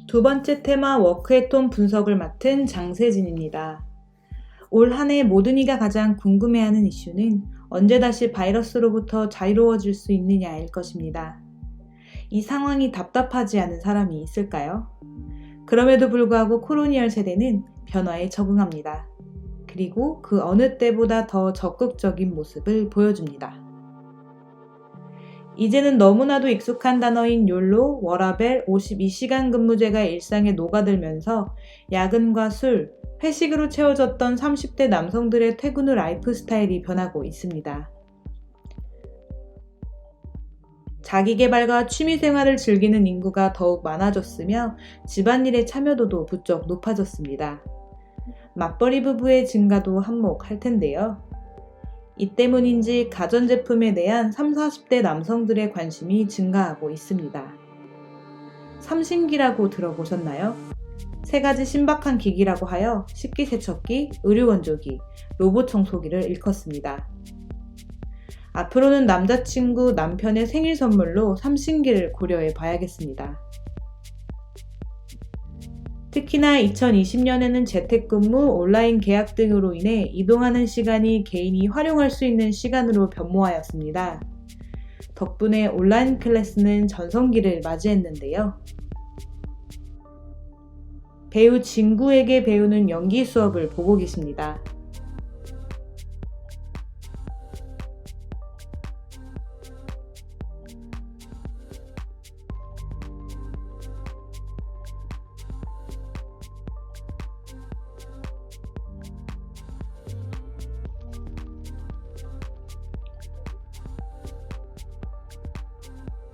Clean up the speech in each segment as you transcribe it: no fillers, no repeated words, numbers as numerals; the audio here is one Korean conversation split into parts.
두 번째 테마 워크애톤 분석을 맡은 장세진입니다. 올 한 해 모든 이가 가장 궁금해하는 이슈는 언제 다시 바이러스로부터 자유로워질 수 있느냐일 것입니다. 이 상황이 답답하지 않은 사람이 있을까요? 그럼에도 불구하고 코로니얼 세대는 변화에 적응합니다. 그리고 그 어느 때보다 더 적극적인 모습을 보여줍니다. 이제는 너무나도 익숙한 단어인 욜로, 워라밸, 52시간 근무제가 일상에 녹아들면서 야근과 술, 회식으로 채워졌던 30대 남성들의 퇴근 후 라이프 스타일이 변하고 있습니다. 자기계발과 취미생활을 즐기는 인구가 더욱 많아졌으며 집안일의 참여도도 부쩍 높아졌습니다. 맞벌이 부부의 증가도 한몫할 텐데요. 이 때문인지 가전제품에 대한 30, 40대 남성들의 관심이 증가하고 있습니다. 삼신기라고 들어보셨나요? 세 가지 신박한 기기라고 하여 식기세척기, 의류건조기, 로봇 청소기를 일컫습니다. 앞으로는 남자친구, 남편의 생일 선물로 삼신기를 고려해 봐야겠습니다. 특히나 2020년에는 재택근무, 온라인 계약 등으로 인해 이동하는 시간이 개인이 활용할 수 있는 시간으로 변모하였습니다. 덕분에 온라인 클래스는 전성기를 맞이했는데요. 배우 진구에게 배우는 연기 수업을 보고 계십니다.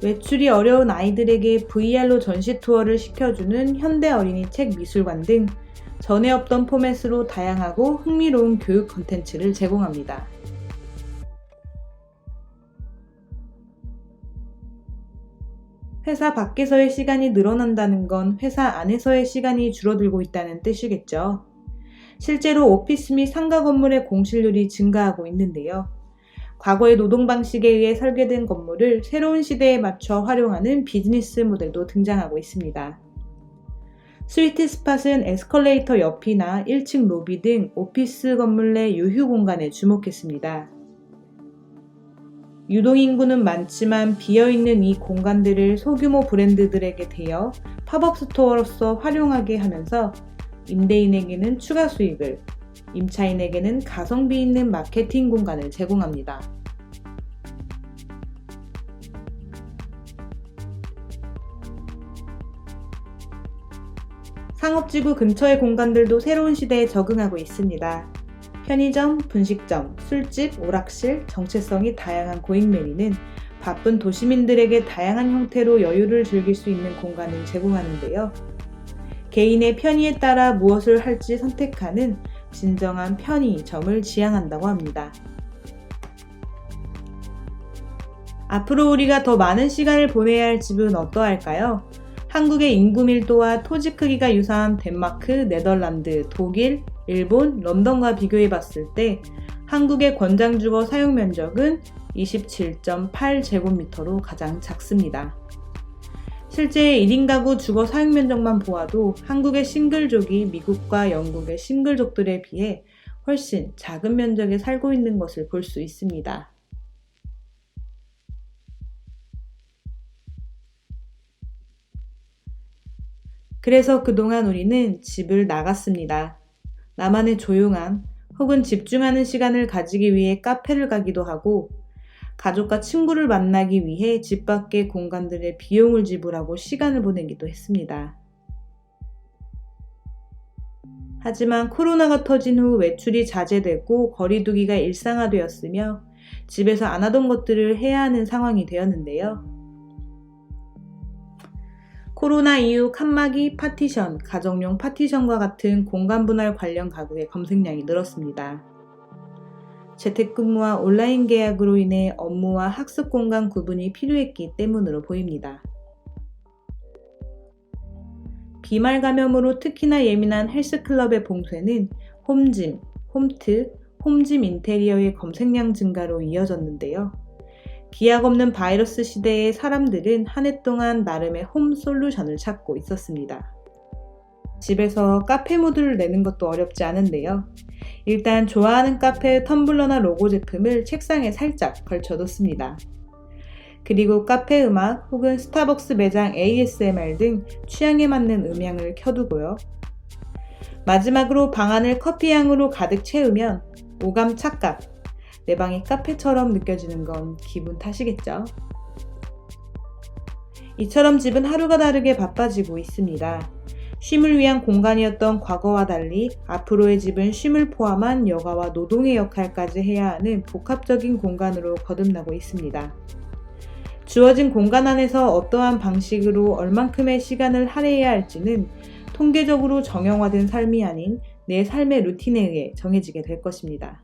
외출이 어려운 아이들에게 VR로 전시 투어를 시켜주는 현대어린이책 미술관 등 전에 없던 포맷으로 다양하고 흥미로운 교육 콘텐츠를 제공합니다. 회사 밖에서의 시간이 늘어난다는 건 회사 안에서의 시간이 줄어들고 있다는 뜻이겠죠. 실제로 오피스 및 상가 건물의 공실률이 증가하고 있는데요. 과거의 노동 방식에 의해 설계된 건물을 새로운 시대에 맞춰 활용하는 비즈니스 모델도 등장하고 있습니다. 스위트 스팟은 에스컬레이터 옆이나 1층 로비 등 오피스 건물 내 유휴 공간에 주목했습니다. 유동인구는 많지만 비어있는 이 공간들을 소규모 브랜드들에게 대여 팝업 스토어로서 활용하게 하면서 임대인에게는 추가 수익을, 임차인에게는 가성비 있는 마케팅 공간을 제공합니다. 상업지구 근처의 공간들도 새로운 시대에 적응하고 있습니다. 편의점, 분식점, 술집, 오락실, 정체성이 다양한 고잉메리는 바쁜 도시민들에게 다양한 형태로 여유를 즐길 수 있는 공간을 제공하는데요. 개인의 편의에 따라 무엇을 할지 선택하는 진정한 편의점을 지향한다고 합니다. 앞으로 우리가 더 많은 시간을 보내야 할 집은 어떠할까요? 한국의 인구 밀도와 토지 크기가 유사한 덴마크, 네덜란드, 독일, 일본, 런던과 비교해 봤을 때 한국의 권장주거 사용 면적은 27.8제곱미터로 가장 작습니다. 실제 1인 가구 주거 사용 면적만 보아도 한국의 싱글족이 미국과 영국의 싱글족들에 비해 훨씬 작은 면적에 살고 있는 것을 볼 수 있습니다. 그래서 그동안 우리는 집을 나갔습니다. 나만의 조용한 혹은 집중하는 시간을 가지기 위해 카페를 가기도 하고 가족과 친구를 만나기 위해 집 밖의 공간들의 비용을 지불하고 시간을 보내기도 했습니다. 하지만 코로나가 터진 후 외출이 자제되고 거리두기가 일상화되었으며 집에서 안 하던 것들을 해야 하는 상황이 되었는데요. 코로나 이후 칸막이, 파티션, 가정용 파티션과 같은 공간 분할 관련 가구의 검색량이 늘었습니다. 재택근무와 온라인 계약으로 인해 업무와 학습 공간 구분이 필요했기 때문으로 보입니다. 비말 감염으로 특히나 예민한 헬스클럽의 봉쇄는 홈짐, 홈트, 홈짐 인테리어의 검색량 증가로 이어졌는데요. 기약 없는 바이러스 시대에 사람들은 한 해 동안 나름의 홈 솔루션을 찾고 있었습니다. 집에서 카페 모드를 내는 것도 어렵지 않은데요. 일단 좋아하는 카페의 텀블러나 로고 제품을 책상에 살짝 걸쳐뒀습니다. 그리고 카페 음악 혹은 스타벅스 매장 ASMR 등 취향에 맞는 음향을 켜두고요. 마지막으로 방안을 커피향으로 가득 채우면 오감 착각! 내 방이 카페처럼 느껴지는 건 기분 탓이겠죠. 이처럼 집은 하루가 다르게 바빠지고 있습니다. 쉼을 위한 공간이었던 과거와 달리 앞으로의 집은 쉼을 포함한 여가와 노동의 역할까지 해야 하는 복합적인 공간으로 거듭나고 있습니다. 주어진 공간 안에서 어떠한 방식으로 얼만큼의 시간을 할애해야 할지는 통계적으로 정형화된 삶이 아닌 내 삶의 루틴에 의해 정해지게 될 것입니다.